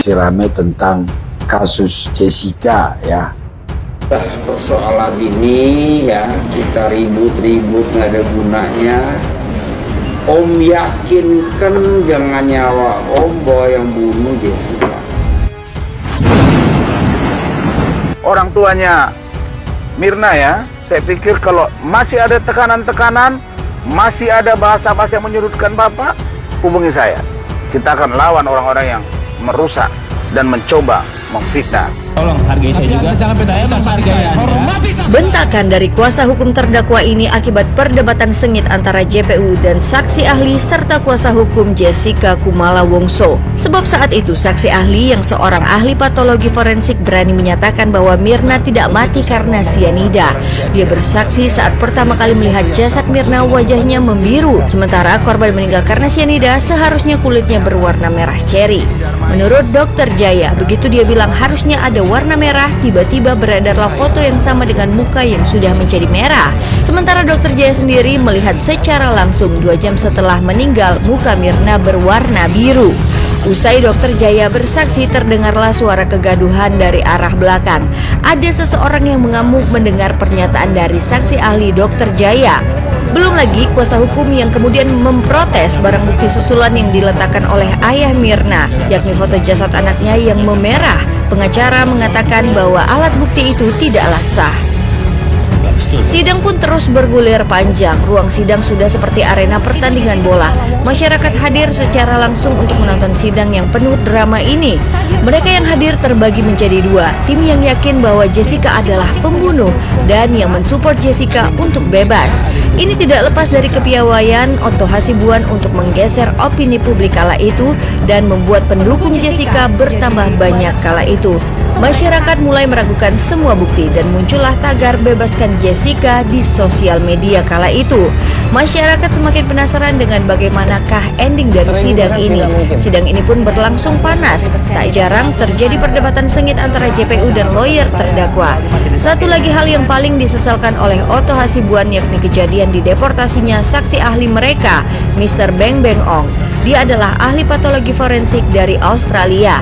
masih ramai tentang kasus Jessica ya. Persoalan ini ya kita ribut-ribut nggak ada gunanya. Om yakinkan jangan nyawa Om bahwa yang bunuh Jessica. Orang tuanya Mirna ya, saya pikir kalau masih ada tekanan-tekanan, masih ada bahasa-bahasa yang menyudutkan Bapak, hubungi saya. Kita akan lawan orang-orang yang merusak dan mencoba memfitnah. Tolong hargai saya juga. Saya menghargai Anda. Bentakan dari kuasa hukum terdakwa ini akibat perdebatan sengit antara JPU dan saksi ahli serta kuasa hukum Jessica Kumala Wongso. Sebab saat itu saksi ahli yang seorang ahli patologi forensik berani menyatakan bahwa Mirna tidak mati karena sianida. Dia bersaksi saat pertama kali melihat jasad Mirna wajahnya membiru, sementara korban meninggal karena sianida seharusnya kulitnya berwarna merah ceri. Menurut Dokter Jaya, begitu dia bilang harusnya ada warna merah, tiba-tiba beredarlah foto yang sama dengan muka yang sudah menjadi merah. Sementara Dokter Jaya sendiri melihat secara langsung 2 jam setelah meninggal muka Mirna berwarna biru. Usai Dokter Jaya bersaksi, terdengarlah suara kegaduhan dari arah belakang. Ada seseorang yang mengamuk mendengar pernyataan dari saksi ahli Dokter Jaya. Belum lagi kuasa hukum yang kemudian memprotes barang bukti susulan yang diletakkan oleh ayah Mirna, yakni foto jasad anaknya yang memerah. Pengacara mengatakan bahwa alat bukti itu tidaklah sah. Sidang pun terus bergulir panjang. Ruang sidang sudah seperti arena pertandingan bola. Masyarakat hadir secara langsung untuk menonton sidang yang penuh drama ini. Mereka yang hadir terbagi menjadi 2. Tim yang yakin bahwa Jessica adalah pembunuh dan yang mensupport Jessica untuk bebas. Ini tidak lepas dari kepiawaian Otto Hasibuan untuk menggeser opini publik kala itu dan membuat pendukung Jessica bertambah banyak kala itu. Masyarakat mulai meragukan semua bukti dan muncullah tagar bebaskan Jessica di sosial media kala itu. Masyarakat semakin penasaran dengan bagaimanakah ending dari sidang ini. Sidang ini pun berlangsung panas. Tak jarang terjadi perdebatan sengit antara JPU dan lawyer terdakwa. Satu lagi hal yang paling disesalkan oleh Otto Hasibuan yakni kejadian dideportasinya saksi ahli mereka, Mr. Beng Beng Ong. Dia adalah ahli patologi forensik dari Australia.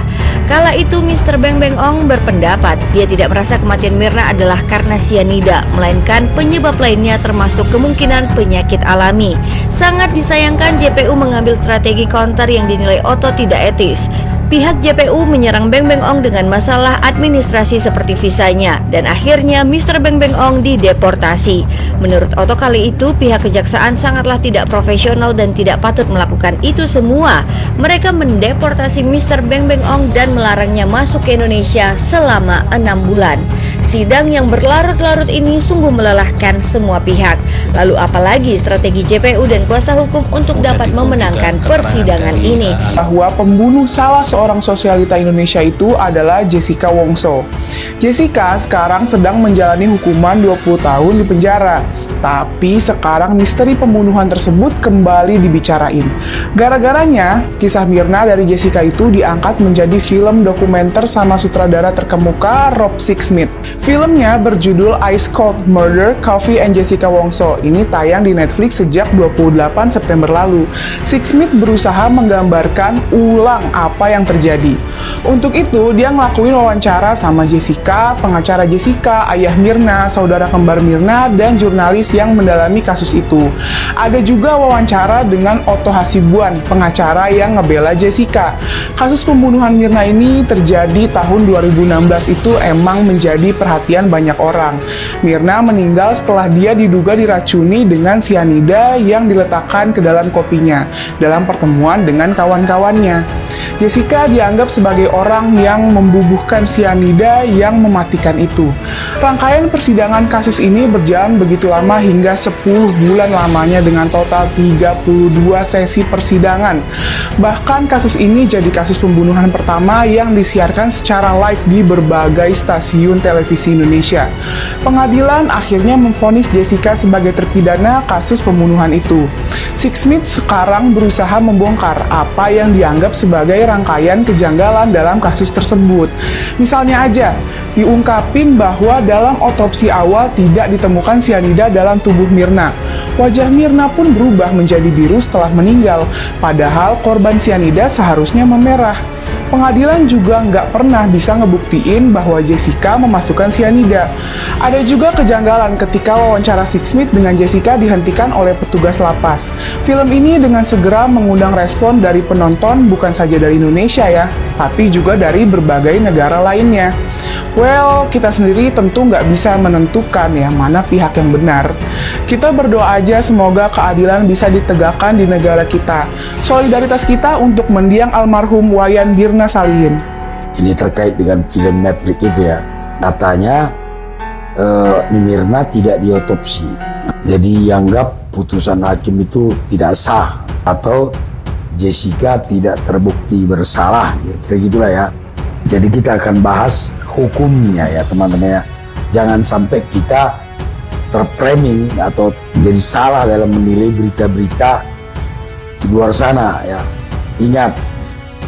Kala itu Mr. Beng Beng Ong berpendapat dia tidak merasa kematian Mirna adalah karena sianida, melainkan penyebab lainnya termasuk kemungkinan penyakit alami. Sangat disayangkan JPU mengambil strategi counter yang dinilai Otto tidak etis. Pihak JPU menyerang Beng Beng Ong dengan masalah administrasi seperti visanya dan akhirnya Mr. Beng Beng Ong dideportasi. Menurut Otto kali itu pihak kejaksaan sangatlah tidak profesional dan tidak patut melakukan itu semua. Mereka mendeportasi Mr. Beng Beng Ong dan melarangnya masuk ke Indonesia selama 6 bulan. Sidang yang berlarut-larut ini sungguh melelahkan semua pihak. Lalu apalagi strategi JPU dan kuasa hukum untuk dapat memenangkan persidangan ini? Bahwa pembunuh salah seorang sosialita Indonesia itu adalah Jessica Wongso. Jessica sekarang sedang menjalani hukuman 20 tahun di penjara. Tapi sekarang misteri pembunuhan tersebut kembali dibicarain. Gara-garanya, kisah Mirna dari Jessica itu diangkat menjadi film dokumenter sama sutradara terkemuka Rob Sixsmith. Filmnya berjudul Ice Cold: Murder, Coffee and Jessica Wongso. Ini tayang di Netflix sejak 28 September lalu. Sixsmith berusaha menggambarkan ulang apa yang terjadi. Untuk itu, dia ngelakuin wawancara sama Jessica, pengacara Jessica, ayah Mirna, saudara kembar Mirna, dan jurnalis yang mendalami kasus itu. Ada juga wawancara dengan Otto Hasibuan, pengacara yang ngebela Jessica. Kasus pembunuhan Mirna ini terjadi tahun 2016 itu emang menjadi perhatian banyak orang. Mirna meninggal setelah dia diduga diracuni dengan sianida yang diletakkan ke dalam kopinya dalam pertemuan dengan kawan-kawannya. Jessica dianggap sebagai orang yang membubuhkan sianida yang mematikan itu. Rangkaian persidangan kasus ini berjalan begitu lama hingga 10 bulan lamanya dengan total 32 sesi persidangan. Bahkan kasus ini jadi kasus pembunuhan pertama yang disiarkan secara live di berbagai stasiun televisi Indonesia. Pengadilan akhirnya memvonis Jessica sebagai terpidana kasus pembunuhan itu. Sixsmith sekarang berusaha membongkar apa yang dianggap sebagai rangkaian kejanggalan dalam kasus tersebut. Misalnya aja, diungkapin bahwa dalam otopsi awal tidak ditemukan sianida dalam tubuh Mirna. Wajah Mirna pun berubah menjadi biru setelah meninggal, padahal korban sianida seharusnya memerah. Pengadilan juga nggak pernah bisa ngebuktiin bahwa Jessica memasukkan cyanida. Ada juga kejanggalan ketika wawancara Sixsmith dengan Jessica dihentikan oleh petugas lapas. Film ini dengan segera mengundang respon dari penonton bukan saja dari Indonesia ya, tapi juga dari berbagai negara lainnya. Well, kita sendiri tentu nggak bisa menentukan ya mana pihak yang benar. Kita berdoa aja semoga keadilan bisa ditegakkan di negara kita. Solidaritas kita untuk mendiang almarhum Wayan Mirna Salihin. Ini terkait dengan film Maverick itu ya. Katanya Mirna tidak diotopsi. Jadi dianggap putusan hakim itu tidak sah atau Jessica tidak terbukti bersalah. Kira-kira gitulah ya. Jadi kita akan bahas hukumnya ya teman-teman ya. Jangan sampai kita terframing atau jadi salah dalam menilai berita-berita di luar sana ya. Ingat,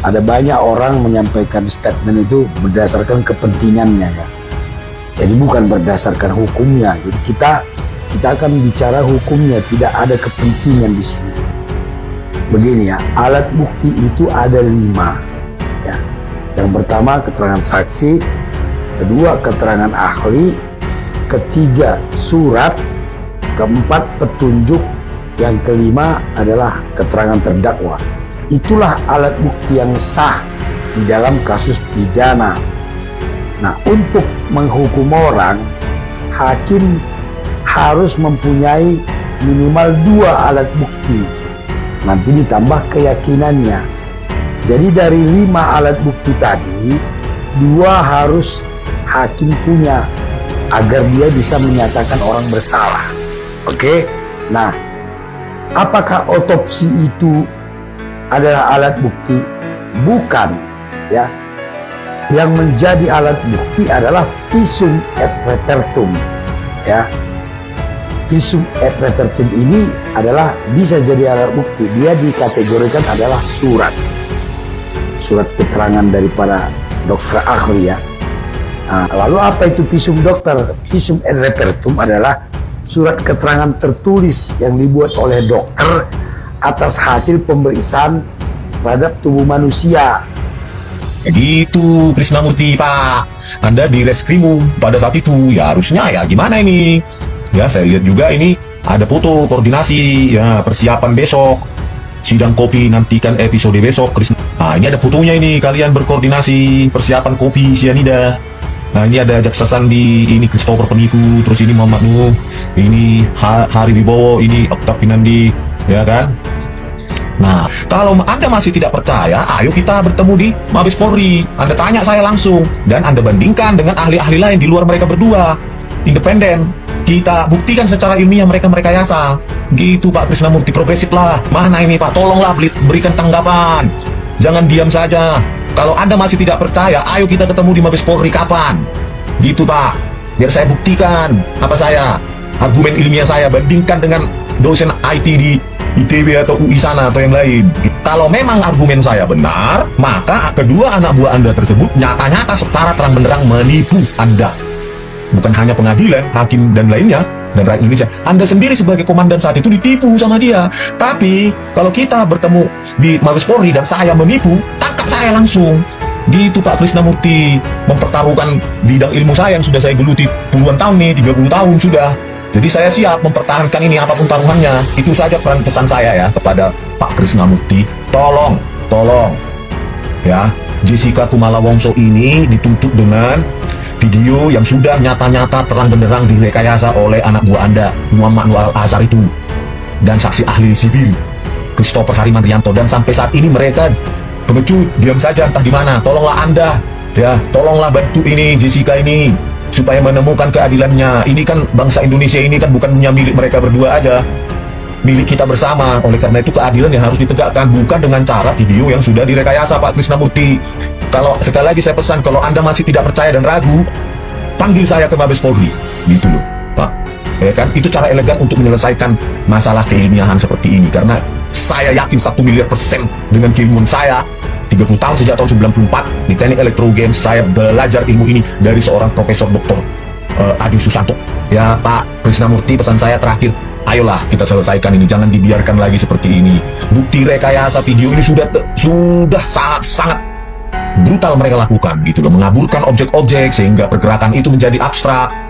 ada banyak orang menyampaikan statement itu berdasarkan kepentingannya ya. Jadi bukan berdasarkan hukumnya. Jadi kita akan bicara hukumnya, tidak ada kepentingan di sini. Begini ya, alat bukti itu ada 5 ya. Yang pertama keterangan saksi, kedua keterangan ahli, ketiga surat, keempat petunjuk, yang kelima adalah keterangan terdakwa. Itulah alat bukti yang sah di dalam kasus pidana. Nah, untuk menghukum orang, hakim harus mempunyai minimal 2 alat bukti. Nanti ditambah keyakinannya. Jadi dari 5 alat bukti tadi, 2 harus hakim punya agar dia bisa menyatakan orang bersalah. Oke? Nah, apakah otopsi itu adalah alat bukti? Bukan, ya. Yang menjadi alat bukti adalah visum et repertum, ya. Visum et repertum ini adalah bisa jadi alat bukti. Dia dikategorikan adalah surat keterangan daripada dokter ahli ya. Nah, lalu apa itu visum dokter? Visum et repertum adalah surat keterangan tertulis yang dibuat oleh dokter atas hasil pemeriksaan terhadap tubuh manusia. Gitu, Krisnamurti Pak. Anda di reskrimum pada saat itu, ya harusnya ya gimana ini? Ya saya lihat juga ini ada foto koordinasi, ya persiapan besok. Sidang kopi nantikan episode besok. Nah ini ada fotonya ini, kalian berkoordinasi persiapan kopi cyanida. Nah ini ada Jaksa Sandi, ini Christopher penipu, terus ini Muhammad Nuh, ini Hari Wibowo, ini Oktav Finandi, ya kan? Nah, kalau Anda masih tidak percaya, ayo kita bertemu di Mabes Polri. Anda tanya saya langsung, dan Anda bandingkan dengan ahli-ahli lain di luar mereka berdua, independen. Kita buktikan secara ilmiah mereka rekayasa. Gitu Pak Krisnamurti, progresif lah. Mana ini Pak, tolonglah berikan tanggapan. Jangan diam saja. Kalau Anda masih tidak percaya, ayo kita ketemu di Mabes Polri kapan? Gitu Pak, biar saya buktikan apa saya, argumen ilmiah saya, bandingkan dengan dosen IT di ITB atau UI sana atau yang lain. Kalau memang argumen saya benar, maka kedua anak buah Anda tersebut nyata-nyata secara terang-benderang menipu Anda. Bukan hanya pengadilan, hakim dan lainnya, dan rakyat Indonesia. Anda sendiri sebagai komandan saat itu ditipu sama dia. Tapi kalau kita bertemu di Mabes Polri dan saya menipu, tangkap saya langsung. Gitu Pak Krisnamurti, mempertaruhkan bidang ilmu saya yang sudah saya geluti puluhan tahun nih, 30 tahun sudah. Jadi saya siap mempertahankan ini apapun taruhannya. Itu saja pesan saya ya kepada Pak Krisnamurti. Tolong ya, Jessica Kumala Wongso ini dituntut dengan video yang sudah nyata-nyata terang benderang direkayasa oleh anak buah Anda, Muhammad Nur Al-Azhar itu, dan saksi ahli sipil Christopher Harimandrianto. Dan sampai saat ini mereka pengecut, diam saja entah di mana. Tolonglah Anda, ya, tolonglah bantu ini Jessica ini supaya menemukan keadilannya. Ini kan bangsa Indonesia ini kan bukan punya milik mereka berdua aja, milik kita bersama. Oleh karena itu keadilan yang harus ditegakkan, bukan dengan cara video yang sudah direkayasa Pak Krisnamurti. Kalau sekali lagi saya pesan, kalau Anda masih tidak percaya dan ragu, panggil saya ke Mabes Polri, gitu loh Pak. Ya kan, itu cara elegan untuk menyelesaikan masalah keilmiahan seperti ini. Karena saya yakin 1 miliar % dengan keilmuan saya 30 tahun sejak tahun 94 di teknik elektrogen, saya belajar ilmu ini dari seorang Profesor Dr. Adi Susanto. Ya Pak Krisnamurti, pesan saya terakhir, ayolah kita selesaikan ini, jangan dibiarkan lagi seperti ini. Bukti rekayasa video ini sudah sangat brutal mereka lakukan gitu loh, mengaburkan objek-objek sehingga pergerakan itu menjadi abstrak.